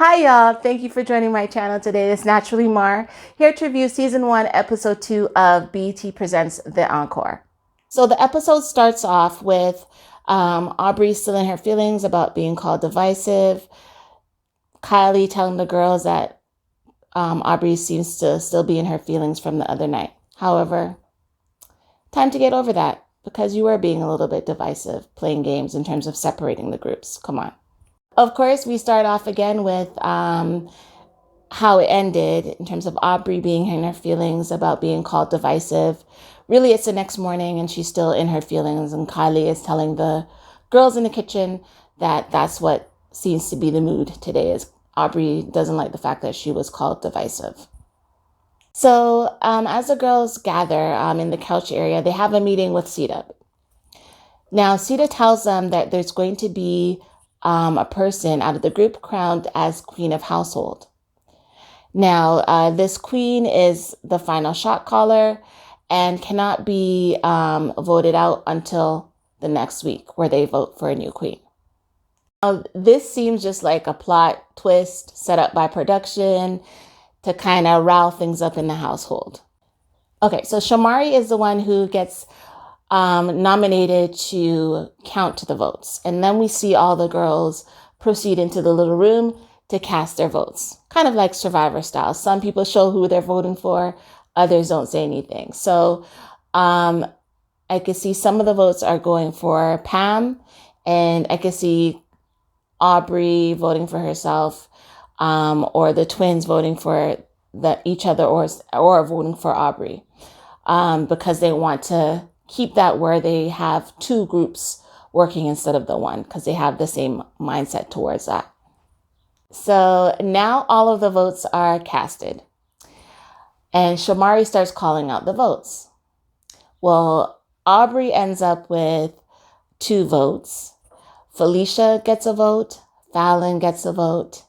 Hi y'all, thank you for joining my channel today. It's Naturally Mar, here to review Season 1, Episode 2 of BET Presents The Encore. So the episode starts off with Aubrey still in her feelings about being called divisive, Kylie telling the girls that Aubrey seems to still be in her feelings from the other night. However, time to get over that because you were being a little bit divisive, playing games in terms of separating the groups. Come on. Of course, we start off again with how it ended in terms of Aubrey being in her feelings about being called divisive. Really, it's the next morning and she's still in her feelings, and Kylie is telling the girls in the kitchen that that's what seems to be the mood today, is Aubrey doesn't like the fact that she was called divisive. So as the girls gather in the couch area, they have a meeting with Sita. Now, Sita tells them that there's going to be a person out of the group crowned as Queen of Household. Now, this queen is the final shot caller and cannot be voted out until the next week, where they vote for a new queen. Now, this seems just like a plot twist set up by production to kind of rile things up in the household. Okay, so Shamari is the one who gets nominated to count the votes. And then we see all the girls proceed into the little room to cast their votes, kind of like Survivor style. Some people show who they're voting for, others don't say anything. So I could see some of the votes are going for Pam, and I could see Aubrey voting for herself, or the twins voting for each other, or voting for Aubrey, because they want to keep that where they have two groups working instead of the one, because they have the same mindset towards that. So now all of the votes are casted, and Shamari starts calling out the votes. Well, Aubrey ends up with 2 votes. Felicia gets a vote. Fallon gets a vote.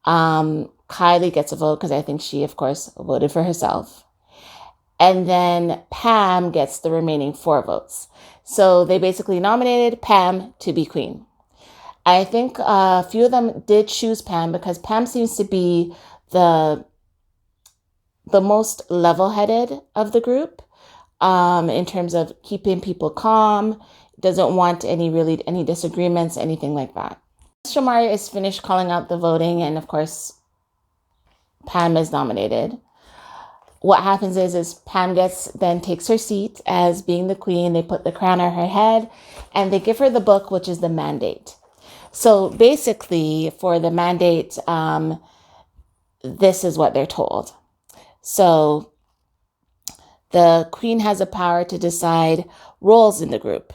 Kylie gets a vote because I think she, of course, voted for herself. And then Pam gets the remaining 4 votes. So they basically nominated Pam to be queen. I think a few of them did choose Pam because Pam seems to be the most level-headed of the group in terms of keeping people calm, doesn't want any disagreements, anything like that. Shamari is finished calling out the voting, and of course, Pam is nominated. What happens is Pam then takes her seat as being the queen. They put the crown on her head and they give her the book, which is the mandate. So basically for the mandate, this is what they're told. So the queen has a power to decide roles in the group,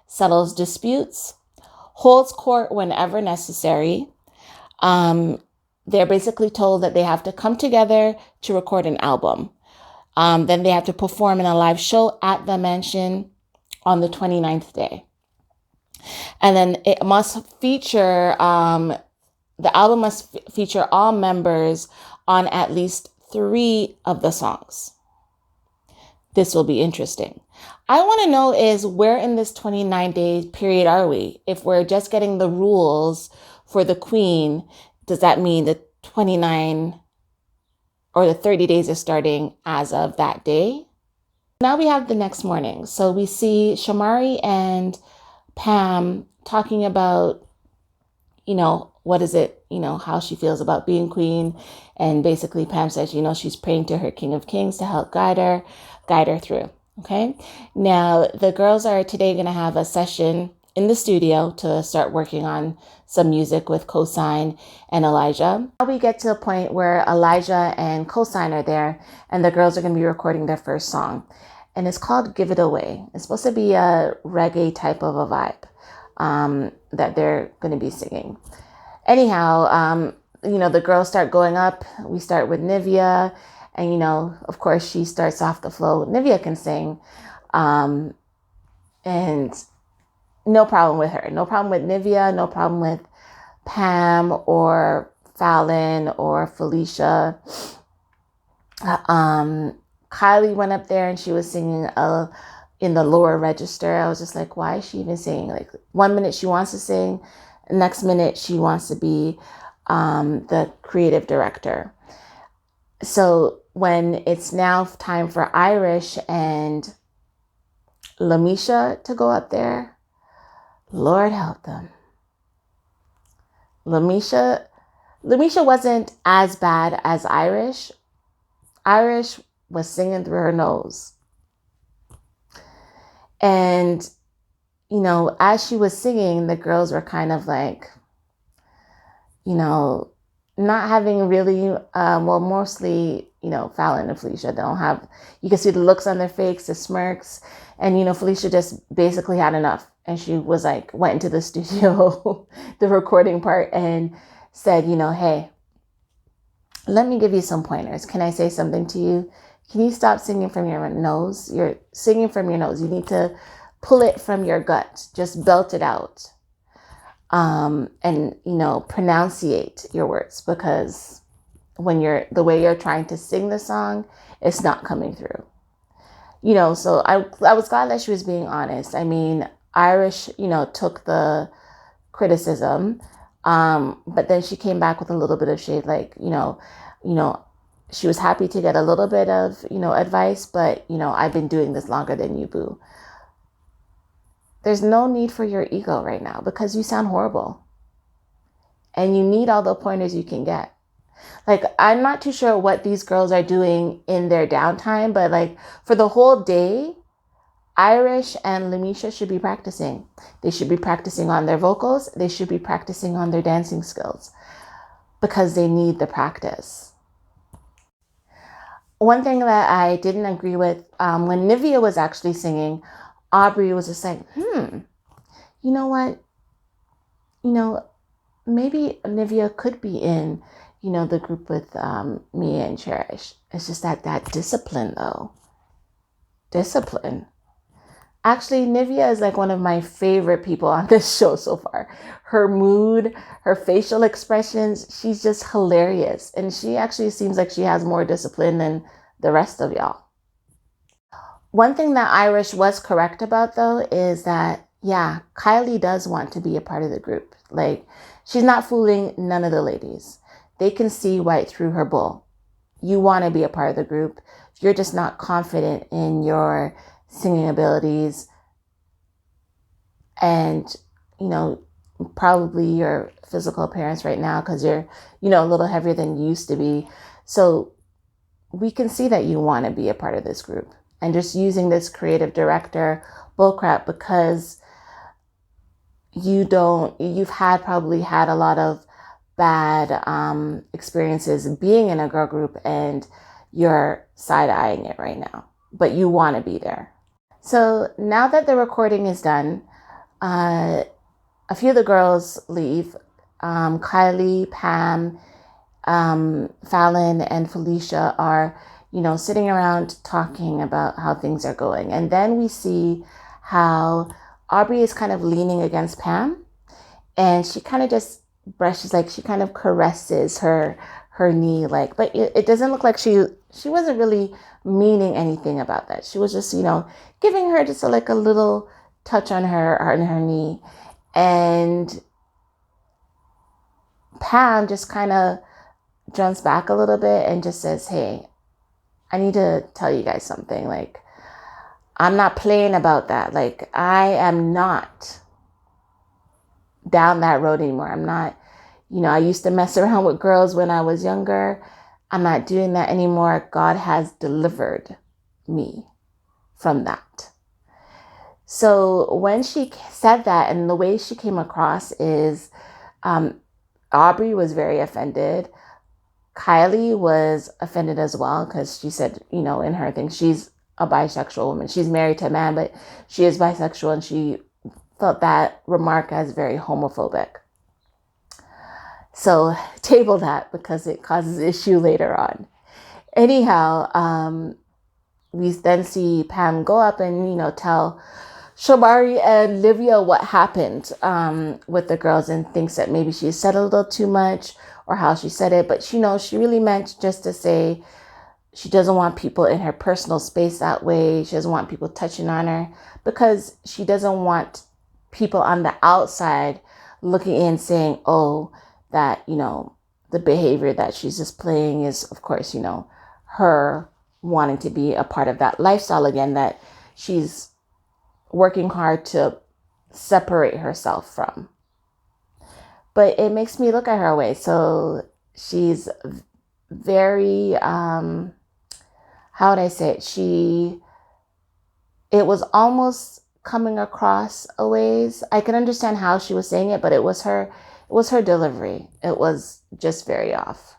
settles disputes, holds court whenever necessary. They're basically told that they have to come together to record an album. Then they have to perform in a live show at the mansion on the 29th day. And then it must feature, the album must feature all members on at least 3 of the songs. This will be interesting. I want to know is where in this 29-day period are we? If we're just getting the rules for the queen, does that mean the 29 or the 30 days is starting as of that day? Now we have the next morning. So we see Shamari and Pam talking about, what is it, how she feels about being queen. And basically Pam says, she's praying to her King of Kings to help guide her through. Okay. Now the girls are today going to have a session in the studio to start working on some music with Cosign and Elijah. Now we get to a point where Elijah and Cosign are there, and the girls are going to be recording their first song. And it's called Give It Away. It's supposed to be a reggae type of a vibe that they're going to be singing. Anyhow, the girls start going up. We start with Nivea. And, of course, she starts off the flow. Nivea can sing. And no problem with her. No problem with Nivea. No problem with Pam or Fallon or Felicia. Kylie went up there and she was singing in the lower register. I was just like, why is she even singing? Like 1 minute she wants to sing, the next minute she wants to be the creative director. So when it's now time for Irish and Lamisha to go up there, Lord help them. Lamisha wasn't as bad as Irish. Irish was singing through her nose. And, as she was singing, the girls were kind of like, not having really, mostly, Fallon and Felicia don't have, you can see the looks on their face, the smirks. And, Felicia just basically had enough. And she was like, went into the studio, the recording part, and said, hey, let me give you some pointers. Can I say something to you? Can you stop singing from your nose? You're singing from your nose. You need to pull it from your gut. Just belt it out. And, pronunciate your words, because when the way you're trying to sing the song, it's not coming through. So I was glad that she was being honest. I mean, Irish, took the criticism, but then she came back with a little bit of shade, like, she was happy to get a little bit of, advice, but, I've been doing this longer than you, boo. There's no need for your ego right now, because you sound horrible and you need all the pointers you can get. Like, I'm not too sure what these girls are doing in their downtime, but like for the whole day, Irish and Lamisha should be practicing. They should be practicing on their vocals. They should be practicing on their dancing skills, because they need the practice. One thing that I didn't agree with, when Nivea was actually singing, Aubrey was just like, you know what? Maybe Nivea could be in, the group with Mia and Cherish. It's just that discipline, though. Discipline. Actually, Nivea is like one of my favorite people on this show so far. Her mood, her facial expressions, she's just hilarious. And she actually seems like she has more discipline than the rest of y'all. One thing that Irish was correct about, though, is that, yeah, Kylie does want to be a part of the group. Like, she's not fooling none of the ladies. They can see right through her bull. You want to be a part of the group. You're just not confident in your singing abilities and, probably your physical appearance right now, because you're, a little heavier than you used to be. So we can see that you want to be a part of this group. And just using this creative director bullcrap because you've probably had a lot of bad experiences being in a girl group, and you're side-eyeing it right now, but you want to be there. So now that the recording is done, a few of the girls leave. Kylie, Pam, Fallon, and Felicia are, sitting around talking about how things are going. And then we see how Aubrey is kind of leaning against Pam, and she kind of just brushes, like she kind of caresses her knee, like, but it doesn't look like she wasn't really meaning anything about that. She was just, giving her just a little touch on her knee. And Pam just kind of jumps back a little bit and just says, hey, I need to tell you guys something. Like, I'm not playing about that. Like, I am not down that road anymore. I'm not, I used to mess around with girls when I was younger. I'm not doing that anymore. God has delivered me from that. So when she said that, and the way she came across is, Aubrey was very offended. Kylie was offended as well, because she said, in her thing, she's a bisexual woman. She's married to a man, but she is bisexual, and she felt that remark as very homophobic. So table that, because it causes issue later on. Anyhow, we then see Pam go up and, tell Shamari and Livia what happened with the girls, and thinks that maybe she said a little too much, or how she said it. But she really meant just to say she doesn't want people in her personal space that way. She doesn't want people touching on her, because she doesn't want people on the outside looking in saying, oh, that, the behavior that she's displaying is, of course, her wanting to be a part of that lifestyle again that she's working hard to separate herself from. But it makes me look at her way. So she's very, how would I say it? It was almost coming across a ways. I can understand how she was saying it, but it was her delivery. It was just very off.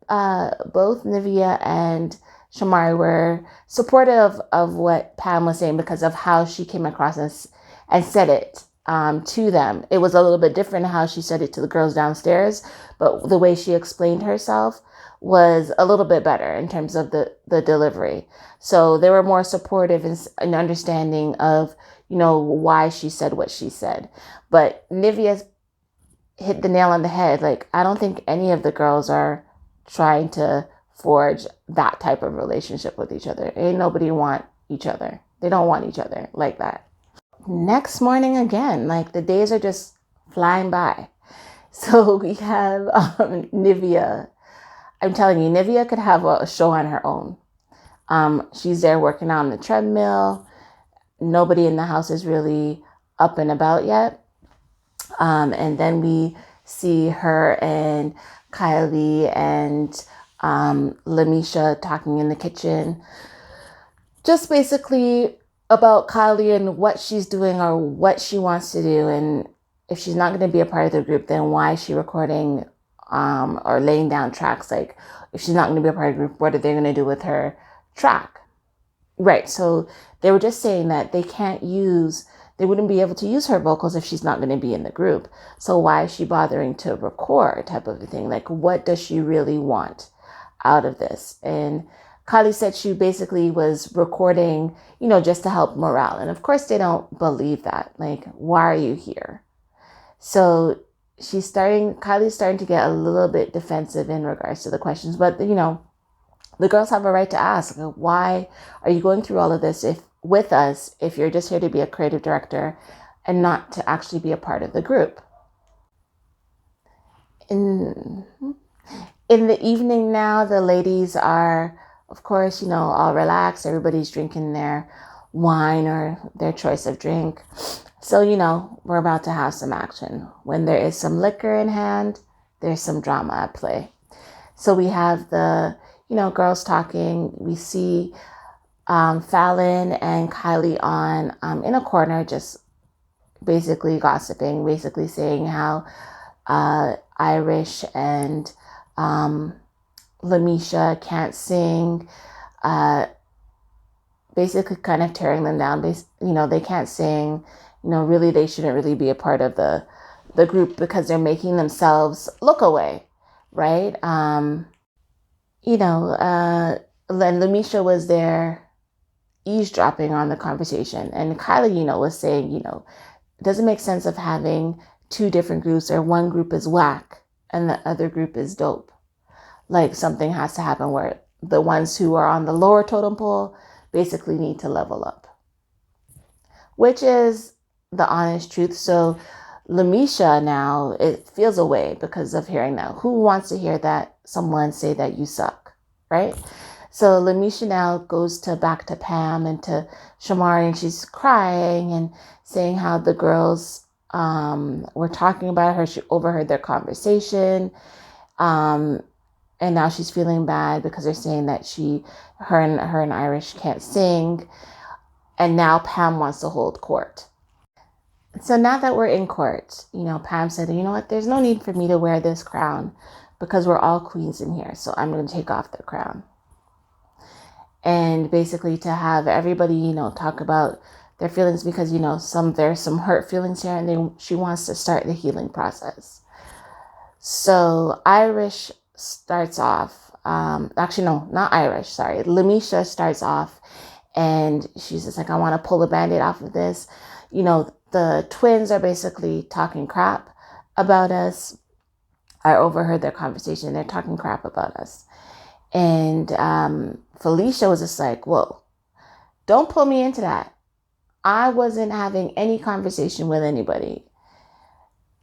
Both Nivea and Shamari were supportive of what Pam was saying because of how she came across and said it to them. It was a little bit different how she said it to the girls downstairs, but the way she explained herself was a little bit better in terms of the delivery. So they were more supportive and understanding of, why she said what she said. But Nivea hit the nail on the head. Like, I don't think any of the girls are trying to forge that type of relationship with each other. Ain't nobody want each other. They don't want each other like that. Next morning again, like the days are just flying by. So we have Nivea. I'm telling you, Nivea could have a show on her own. She's there working out on the treadmill. Nobody in the house is really up and about yet. And then we see her and Kylie and Lamisha talking in the kitchen. Just basically about Kylie and what she's doing or what she wants to do. And if she's not going to be a part of the group, then why is she recording or laying down tracks? Like, if she's not going to be a part of the group, what are they going to do with her track? Right. So they were just saying that they wouldn't be able to use her vocals if she's not going to be in the group. So why is she bothering to record type of a thing? Like, what does she really want out of this? And Kylie said she basically was recording, just to help morale. And of course they don't believe that. Like, why are you here? So Kylie's starting to get a little bit defensive in regards to the questions, but the girls have a right to ask, why are you going through all of this with us if you're just here to be a creative director and not to actually be a part of the group? In the evening now, the ladies are, of course, all relaxed. Everybody's drinking their wine or their choice of drink. So, we're about to have some action. When there is some liquor in hand, there's some drama at play. So we have the, girls talking. We see Fallon and Kylie in a corner, just basically gossiping, basically saying how Irish and Lamisha can't sing, basically kind of tearing them down. They can't sing, really they shouldn't really be a part of the group because they're making themselves look away, right? Then Lamisha was there eavesdropping on the conversation, and Kylie, was saying, it doesn't make sense of having two different groups, or one group is whack and the other group is dope. Like, something has to happen where the ones who are on the lower totem pole basically need to level up, which is the honest truth. So Lamisha now, it feels away because of hearing that. Who wants to hear that someone say that you suck, right? So Lamisha now goes back to Pam and to Shamari, and she's crying and saying how the girls were talking about her. She overheard their conversation. And now she's feeling bad because they're saying that her and Irish can't sing. And now Pam wants to hold court. So now that we're in court, Pam said, you know what, there's no need for me to wear this crown because we're all queens in here. So I'm going to take off the crown. And basically to have everybody, talk about their feelings because, there's some hurt feelings here, and she wants to start the healing process. So Irish starts off, actually, no, not Irish, sorry. Lamisha starts off and she's just like, I want to pull the Band-Aid off of this. The twins are basically talking crap about us. I overheard their conversation. They're talking crap about us. And Felicia was just like, whoa, don't pull me into that. I wasn't having any conversation with anybody.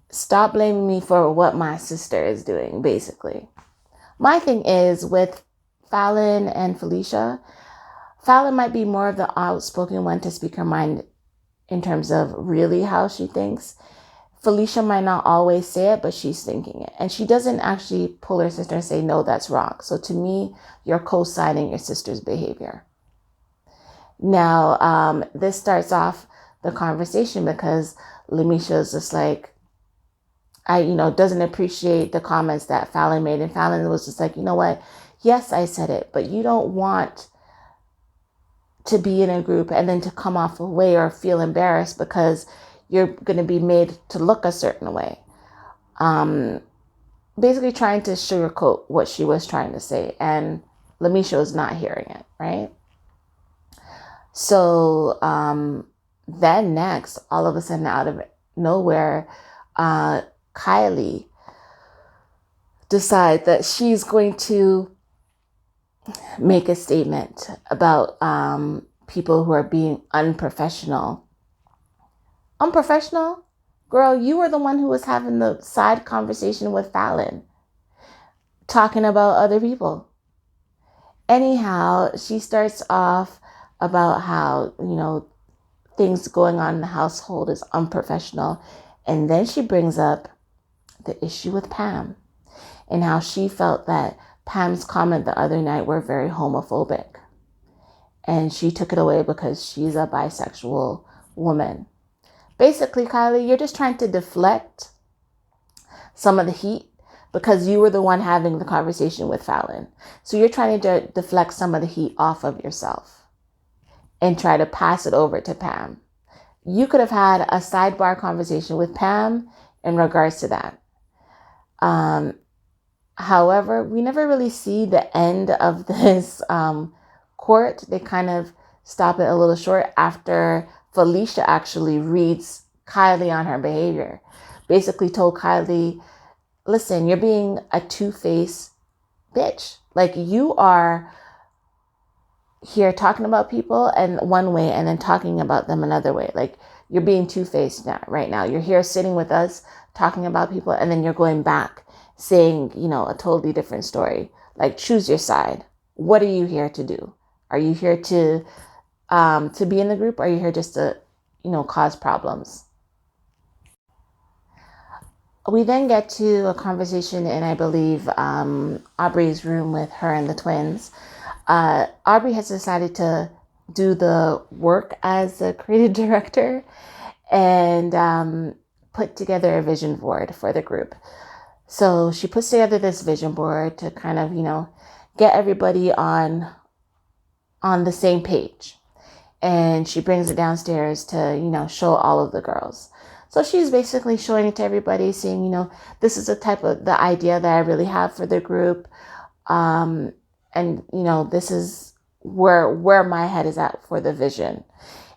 stop blaming me for what my sister is doing, basically. My thing is with Fallon and Felicia, Fallon might be more of the outspoken one to speak her mind in terms of really how she thinks. Felicia might not always say it, but she's thinking it. And she doesn't actually pull her sister and say, no, that's wrong. So to me, you're co-signing your sister's behavior. Now, this starts off the conversation because Lamisha is just like, doesn't appreciate the comments that Fallon made. And Fallon was just like, you know what? Yes, I said it, but you don't want to be in a group and then to come off away or feel embarrassed because you're going to be made to look a certain way. Basically trying to sugarcoat what she was trying to say. And Lamisha was not hearing it, right? So then next, all of a sudden out of nowhere, Kylie decides that she's going to make a statement about people who are being unprofessional. Unprofessional? Girl, you were the one who was having the side conversation with Fallon, talking about other people. Anyhow, she starts off about how, things going on in the household is unprofessional. And then she brings up the issue with Pam and how she felt that Pam's comment the other night were very homophobic. And she took it away because she's a bisexual woman. Basically, Kylie, you're just trying to deflect some of the heat because you were the one having the conversation with Fallon. So you're trying to deflect some of the heat off of yourself and try to pass it over to Pam. You could have had a sidebar conversation with Pam in regards to that. However, we never really see the end of this court. They kind of stop it a little short after Felicia actually reads Kylie on her behavior. Basically told Kylie, listen, you're being a two-faced bitch. Like, you are here talking about people and one way and then talking about them another way. Like, you're being two-faced now, right now. You're here sitting with us talking about people and then you're going back saying, a totally different story. Like, choose your side. What are you here to do? Are you here to be in the group? Or are you here just to, cause problems? We then get to a conversation in, I believe, Aubrey's room with her and the twins. Aubrey has decided to do the work as the creative director and put together a vision board for the group. So she puts together this vision board to kind of, get everybody on the same page. And she brings it downstairs to, show all of the girls. So she's basically showing it to everybody, saying, this is the idea that I really have for the group. And, this is where my head is at for the vision.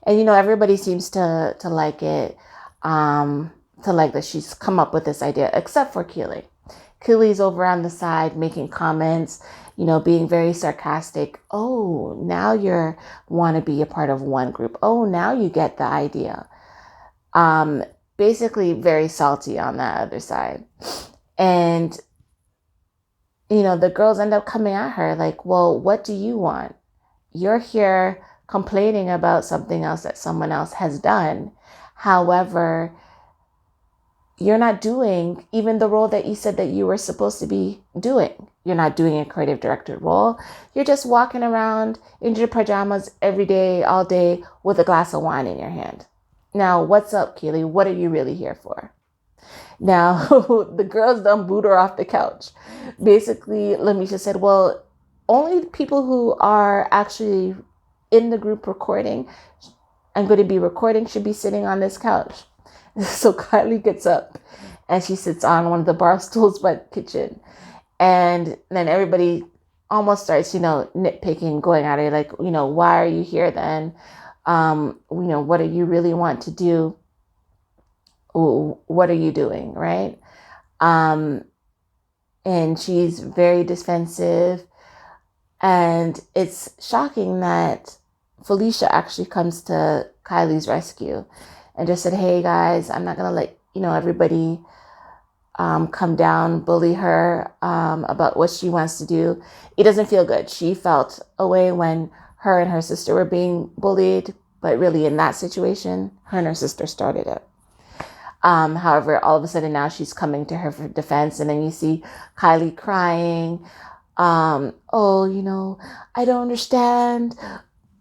And, everybody seems to like it, to like that she's come up with this idea, except for Keely. Keely's over on the side making comments, being very sarcastic. Oh, now you want to be a part of one group. Oh, now you get the idea. Basically very salty on that other side. And, the girls end up coming at her like, well, what do you want? You're here complaining about something else that someone else has done. However, you're not doing even the role that you said that you were supposed to be doing. You're not doing a creative director role. You're just walking around in your pajamas every day, all day, with a glass of wine in your hand. Now, what's up, Keely? What are you really here for? Now, the girls done boot her off the couch. Basically, Lamisha said, well, only people who are actually in the group recording and going to be recording should be sitting on this couch. So Kylie gets up and she sits on one of the bar stools by the kitchen. And then everybody almost starts, nitpicking, going at her like, why are you here then? What do you really want to do? What are you doing? Right. And she's very defensive. And it's shocking that Felicia actually comes to Kylie's rescue and just said, hey guys, I'm not going to let, everybody come down, bully her about what she wants to do. It doesn't feel good. She felt a way when her and her sister were being bullied, but really in that situation, her and her sister started it. However, all of a sudden now she's coming to her for defense, and then you see Kylie crying. I don't understand.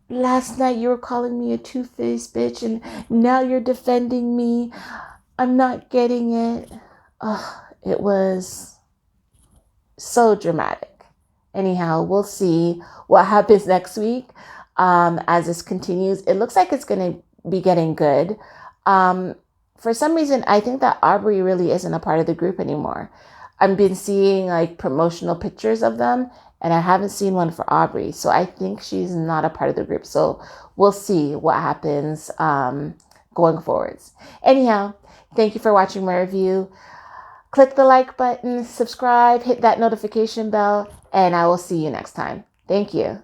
Last night you were calling me a two-faced bitch, and now you're defending me. I'm not getting it. It was so dramatic. Anyhow, we'll see what happens next week as this continues. It looks like it's going to be getting good. For some reason, I think that Aubrey really isn't a part of the group anymore. I've been seeing like promotional pictures of them, and I haven't seen one for Aubrey. So I think she's not a part of the group. So we'll see what happens going forwards. Anyhow, thank you for watching my review. Click the like button, subscribe, hit that notification bell, and I will see you next time. Thank you.